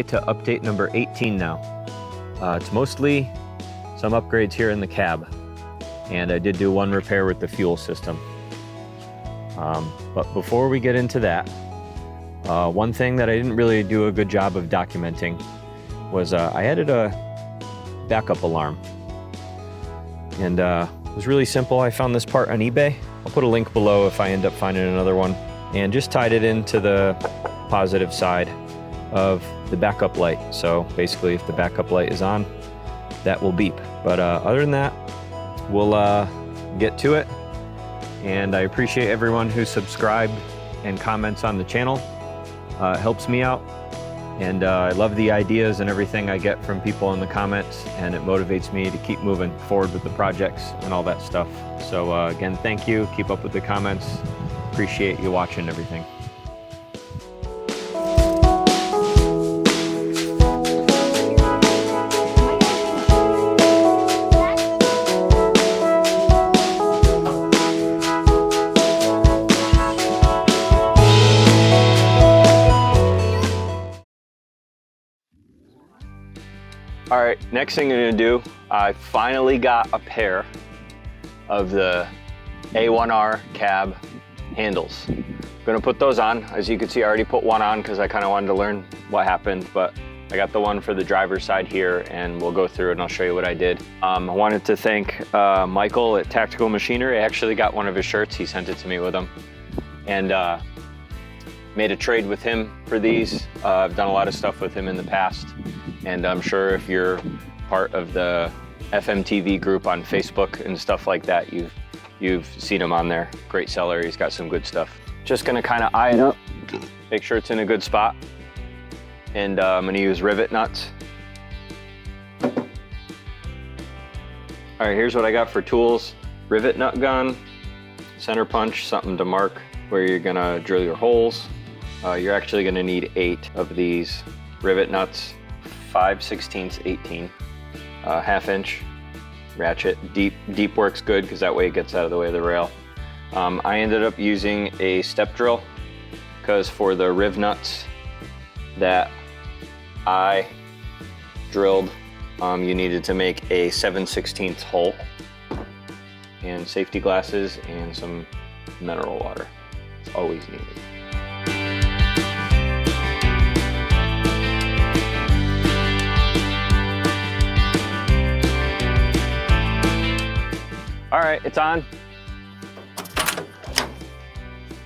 to update number 18 now. It's mostly some upgrades here in the cab, and I did do one repair with the fuel system. But before we get into that, one thing that I didn't really do a good job of documenting was I added a backup alarm. And it was really simple. I found this part on eBay. I'll put a link below if I end up finding another one. And just tied it into the positive side of the backup light. So basically, if the backup light is on, that will beep. But other than that, we'll get to it. And I appreciate everyone who subscribed and comments on the channel. It helps me out. And I love the ideas and everything I get from people in the comments, and it motivates me to keep moving forward with the projects and all that stuff. So again, thank you. Keep up with the comments. Appreciate you watching everything. All right, next thing I'm gonna do, I finally got a pair of the A1R Cab handles. I'm gonna put those on. As you can see, I already put one on because I kind of wanted to learn what happened, but I got the one for the driver's side here, and we'll go through it and I'll show you what I did. I wanted to thank Michael at Tactical Machinery. I actually got one of his shirts. He sent it to me with him. And made a trade with him for these. I've done a lot of stuff with him in the past. And I'm sure if you're part of the FMTV group on Facebook and stuff like that, you've seen him on there. Great seller, he's got some good stuff. Just gonna kind of eye it up, make sure it's in a good spot. And I'm gonna use rivet nuts. All right, here's what I got for tools. Rivet nut gun, center punch, something to mark where you're gonna drill your holes. You're actually gonna need 8 of these rivet nuts. 5/16 18, 1/2 inch ratchet. Deep works good because that way it gets out of the way of the rail. I ended up using a step drill because for the riv nuts that I drilled, you needed to make a 7/16 hole, and safety glasses and some mineral water. It's always needed. All right, it's on.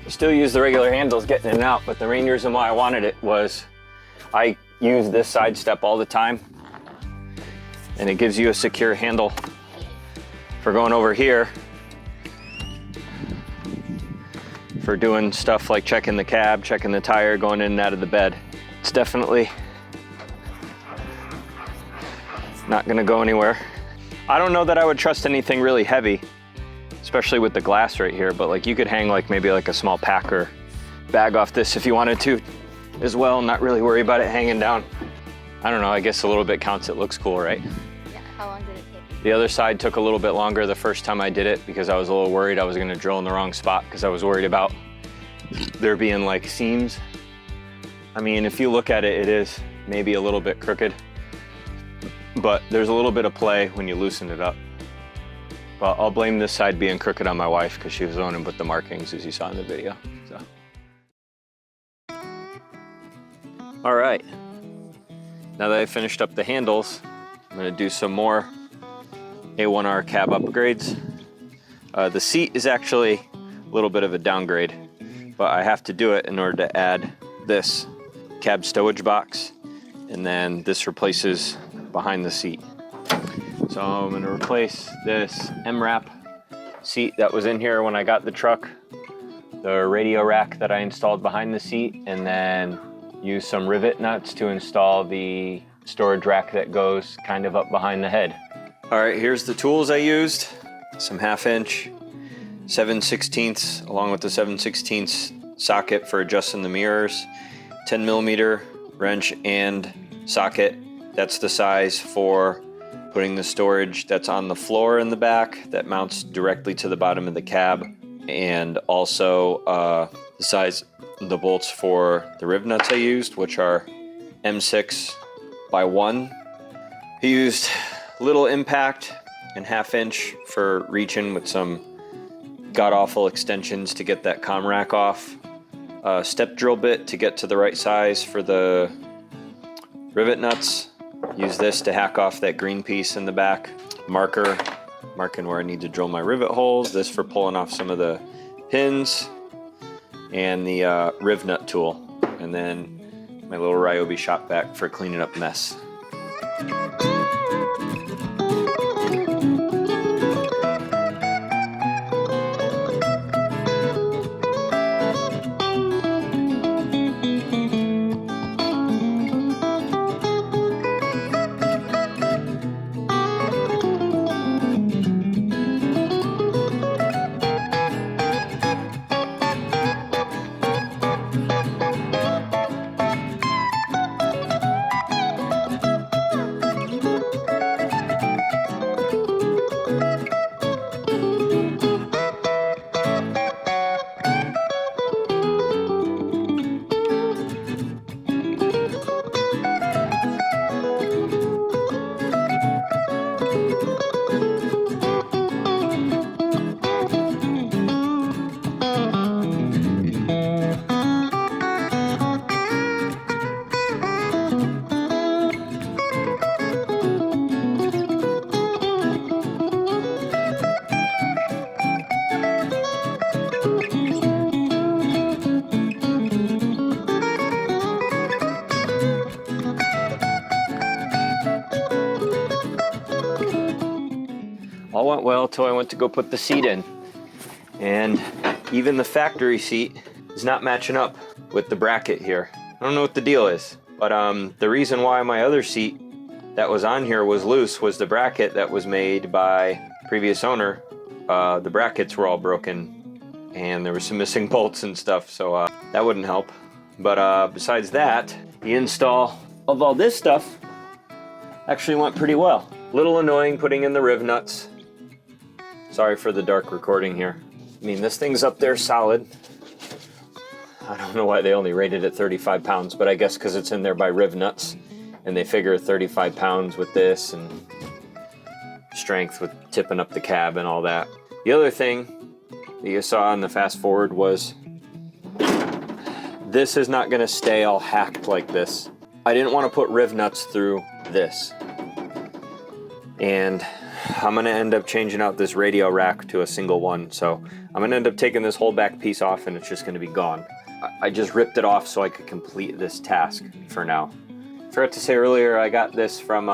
I still use the regular handles getting in and out, but the main reason why I wanted it was I use this side step all the time, and it gives you a secure handle for going over here for doing stuff like checking the cab, checking the tire, going in and out of the bed. It's definitely not gonna go anywhere. I don't know that I would trust anything really heavy, especially with the glass right here, but like you could hang like maybe like a small packer bag off this if you wanted to as well, not really worry about it hanging down. I don't know, I guess a little bit counts. It looks cool, right? Yeah, how long did it take? The other side took a little bit longer the first time I did it because I was a little worried I was gonna drill in the wrong spot because I was worried about there being like seams. I mean, if you look at it, it is maybe a little bit crooked, but there's a little bit of play when you loosen it up. But I'll blame this side being crooked on my wife because she was the one who put the markings, as you saw in the video. So. All right, now that I finished up the handles, I'm gonna do some more A1R Cab upgrades. The seat is actually a little bit of a downgrade, but I have to do it in order to add this cab stowage box, and then this replaces behind the seat. So I'm gonna replace this M-wrap seat that was in here when I got the truck, the radio rack that I installed behind the seat, and then use some rivet nuts to install the storage rack that goes kind of up behind the head. All right, here's the tools I used. Some 1/2 inch 7/16 along with the 7/16 socket for adjusting the mirrors, 10mm wrench and socket. That's the size for putting the storage that's on the floor in the back that mounts directly to the bottom of the cab, and also the size of the bolts for the riv nuts I used, which are M6 by 1. I used little impact and 1/2 inch for reaching with some god-awful extensions to get that comm rack off. Step drill bit to get to the right size for the rivet nuts. Use this to hack off that green piece in the back. Marker, marking where I need to drill my rivet holes. This for pulling off some of the pins. And the riv nut tool. And then my little Ryobi shop vac for cleaning up mess. All went well till I went to go put the seat in. And even the factory seat is not matching up with the bracket here. I don't know what the deal is, but the reason why my other seat that was on here was loose was the bracket that was made by previous owner. The brackets were all broken and there were some missing bolts and stuff, so that wouldn't help. But besides that, the install of all this stuff actually went pretty well. Little annoying putting in the riv nuts. Sorry for the dark recording here. I mean, this thing's up there solid. I don't know why they only rated it 35 pounds, but I guess because it's in there by riv nuts, and they figure 35 pounds with this and strength with tipping up the cab and all that. The other thing that you saw on the fast forward was this is not going to stay all hacked like this. I didn't want to put riv nuts through this. And I'm going to end up changing out this radio rack to a single one. So I'm going to end up taking this whole back piece off and it's just going to be gone. I just ripped it off so I could complete this task for now. Forgot to say earlier, I got this from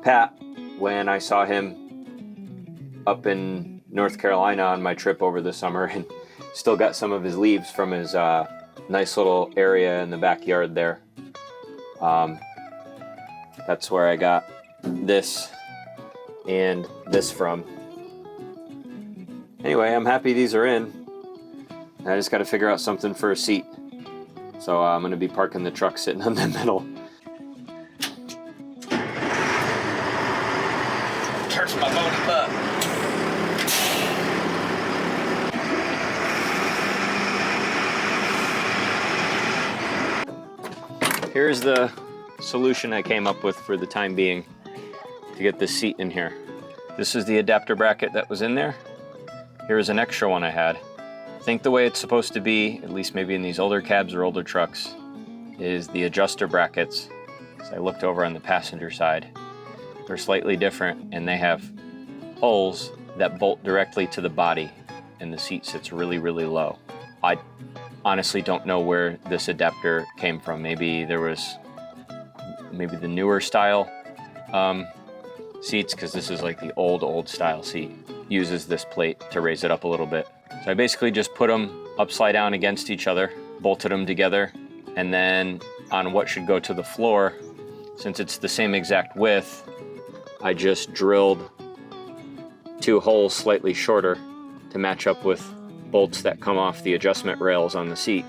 Pat when I saw him up in North Carolina on my trip over the summer, and still got some of his leaves from his nice little area in the backyard there. That's where I got this and this from. Anyway, I'm happy these are in. I just got to figure out something for a seat. So I'm going to be parking the truck sitting in the middle. Hurts my bony butt. Here's the solution I came up with for the time being to get this seat in here. This is the adapter bracket that was in there. Here's an extra one I had. I think the way it's supposed to be, at least maybe in these older cabs or older trucks, is the adjuster brackets. So I looked over on the passenger side. They're slightly different, and they have holes that bolt directly to the body, and the seat sits really, really low. I honestly don't know where this adapter came from. Maybe the newer style seats, because this is like the old style seat, uses this plate to raise it up a little bit. So I basically just put them upside down against each other, bolted them together, and then on what should go to the floor, since it's the same exact width, I just drilled 2 holes slightly shorter to match up with bolts that come off the adjustment rails on the seat.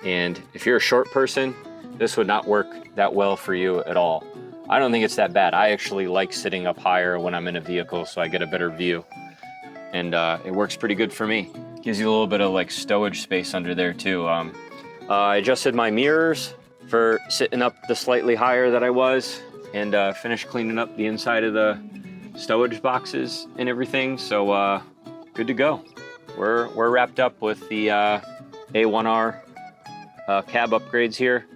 And if you're a short person, this would not work that well for you at all. I don't think it's that bad. I actually like sitting up higher when I'm in a vehicle so I get a better view. And it works pretty good for me. Gives you a little bit of like stowage space under there too. I adjusted my mirrors for sitting up the slightly higher that I was, and finished cleaning up the inside of the stowage boxes and everything. So good to go. We're wrapped up with the A1R cab upgrades here.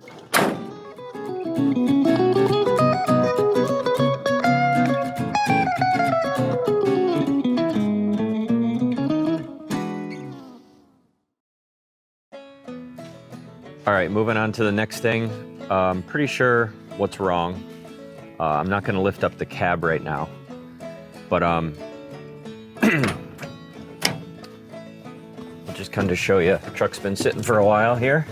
All right, moving on to the next thing. I'm pretty sure what's wrong. I'm not gonna lift up the cab right now, but I'll just kind of show you. The truck's been sitting for a while here.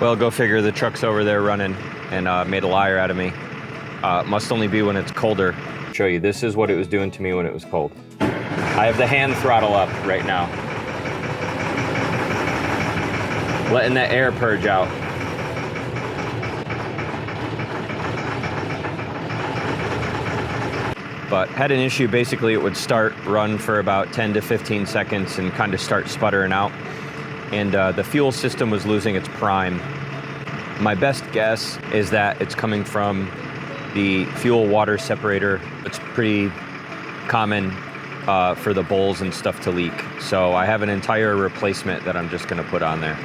Well, go figure, the truck's over there running and made a liar out of me. Must only be when it's colder. Show you, this is what it was doing to me when it was cold. I have the hand throttle up right now, letting that air purge out. But had an issue. Basically it would start, run for about 10 to 15 seconds and kind of start sputtering out, and the fuel system was losing its prime. My best guess is that it's coming from the fuel water separator. It's pretty common for the bowls and stuff to leak. So I have an entire replacement that I'm just gonna put on there.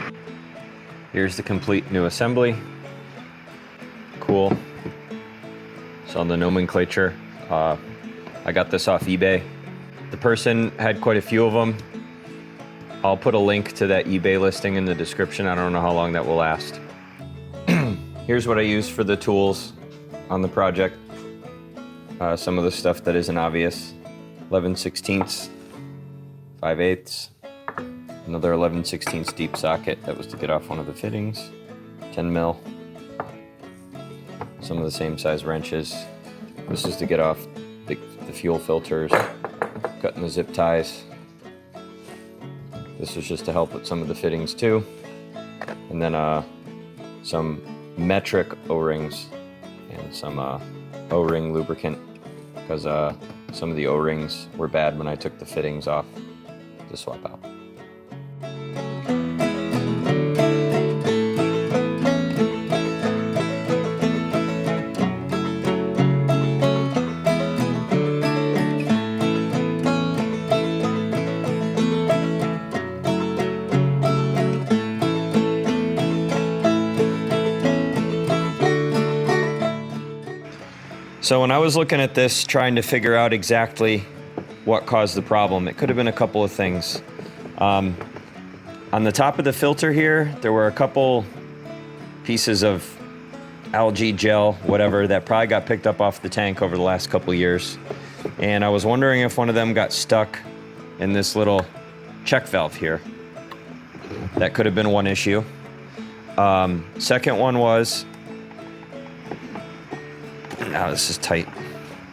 Here's the complete new assembly. Cool. So on the nomenclature, I got this off eBay. The person had quite a few of them. I'll put a link to that eBay listing in the description. I don't know how long that will last. Here's what I use for the tools on the project. Some of the stuff that isn't obvious. 11/16, 5/8, another 11/16 deep socket that was to get off one of the fittings, 10 mil, some of the same size wrenches. This is to get off the fuel filters, cutting the zip ties. This was just to help with some of the fittings too. And then some metric O-rings and some O-ring lubricant, because some of the O-rings were bad when I took the fittings off to swap out. So when I was looking at this, trying to figure out exactly what caused the problem, it could have been a couple of things. On the top of the filter here, there were a couple pieces of algae gel, whatever, that probably got picked up off the tank over the last couple of years. And I was wondering if one of them got stuck in this little check valve here. That could have been one issue. Second one was, now this is tight,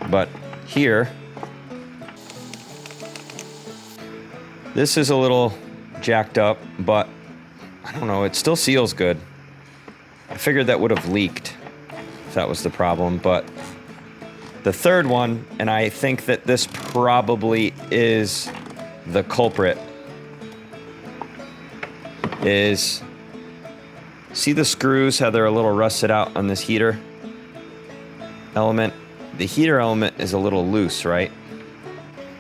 but here, this is a little jacked up, but I don't know, it still seals good. I figured that would have leaked if that was the problem. But the third one, and I think that this probably is the culprit, is, see the screws, how they're a little rusted out on this heater element? The heater element is a little loose, right?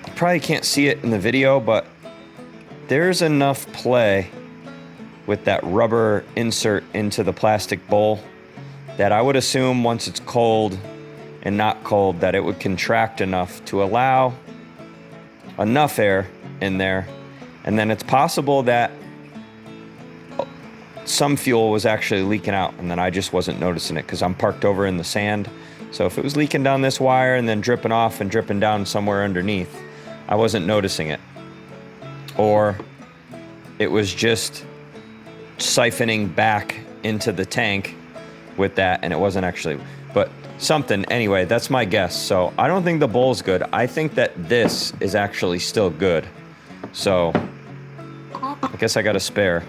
You probably can't see it in the video, but there's enough play with that rubber insert into the plastic bowl that I would assume once it's cold and not cold that it would contract enough to allow enough air in there. And then it's possible that some fuel was actually leaking out and then I just wasn't noticing it because I'm parked over in the sand. So if it was leaking down this wire and then dripping off and dripping down somewhere underneath, I wasn't noticing it. Or it was just siphoning back into the tank with that and it wasn't actually, but something. Anyway, that's my guess. So I don't think the bowl's good. I think that this is actually still good. So I guess I got a spare.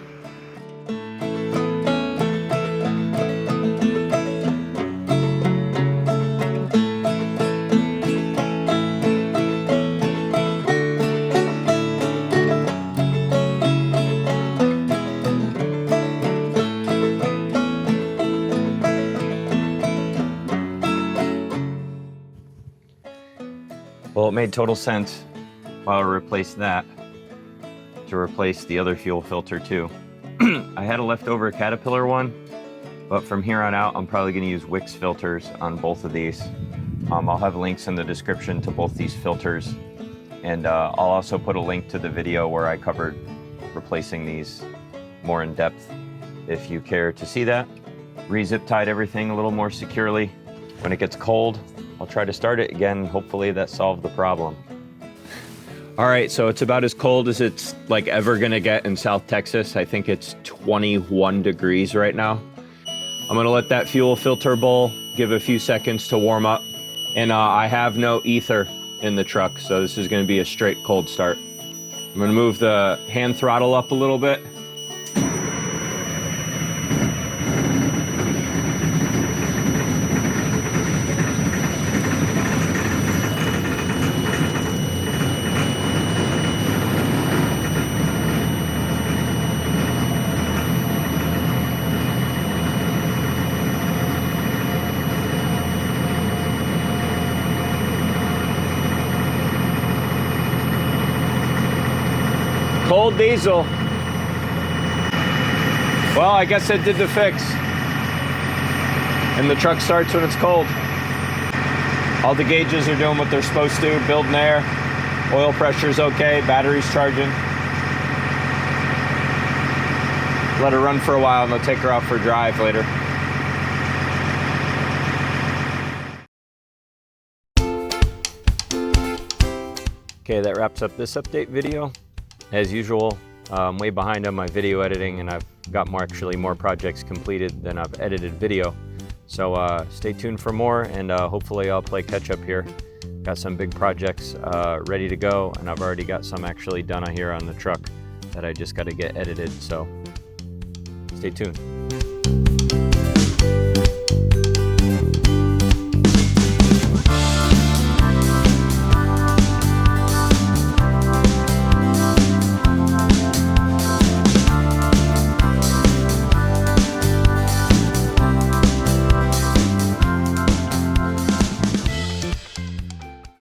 Well, it made total sense while I replaced that to replace the other fuel filter too. I had a leftover Caterpillar one, but from here on out, I'm probably going to use Wix filters on both of these. I'll have links in the description to both these filters, and I'll also put a link to the video where I covered replacing these more in depth if you care to see that. Re-zip tied everything a little more securely. When it gets cold, I'll try to start it again. Hopefully that solved the problem. All right, so it's about as cold as it's like ever gonna get in South Texas. I think it's 21 degrees right now. I'm gonna let that fuel filter bowl give a few seconds to warm up. And I have no ether in the truck, so this is gonna be a straight cold start. I'm gonna move the hand throttle up a little bit. Cold diesel. Well, I guess it did the fix. And the truck starts when it's cold. All the gauges are doing what they're supposed to, building air. Oil pressure's okay, battery's charging. Let her run for a while and they'll take her out for a drive later. Okay, that wraps up this update video. As usual, I'm way behind on my video editing, and I've got more projects completed than I've edited video. So stay tuned for more, and hopefully I'll play catch up here. Got some big projects ready to go, and I've already got some actually done here on the truck that I just got to get edited. So stay tuned.